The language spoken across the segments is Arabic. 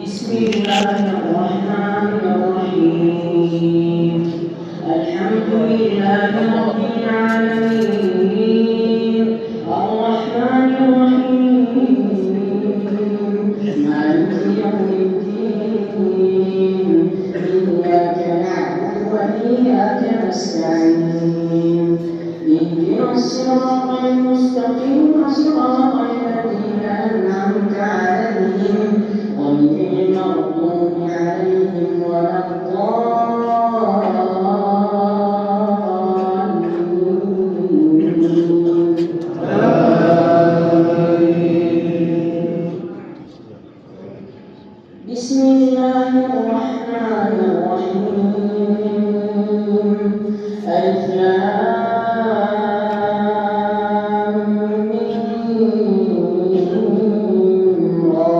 بسم الله الرحمن الرحيم. الحمد لله رب العالمين الرحمن الرحيم مالك يوم الدين إياك نعبد وإياك نستعين اهدنا الصراط المستقيم صراط الذين أنعمت عليهم غير المغضوب عليهم ولا الضالين. بسم الله الرحمن الرحيم. ألف لام ميم را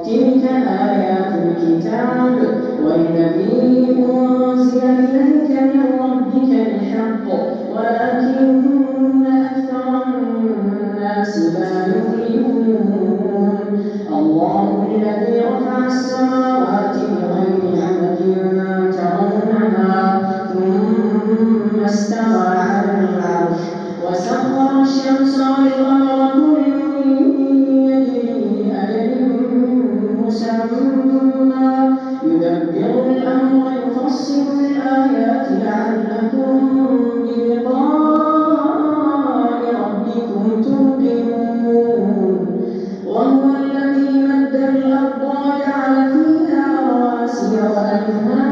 تلك آيات الكتاب والذي أنزل إليك من ربك الحق ولكن أكثر الناس لا يؤمنون. الله الذي رفع السماوات بغير عمد ترونها ثم استوى على العرش وسخر الشمس والقمر كل يجري لأجل مسمى يدبر الأمر ويفصل الآيات لعلكم بلقاء ربكم توقنون. وهو الذي مد الأرض وجعل فيها رواسي وأنهارا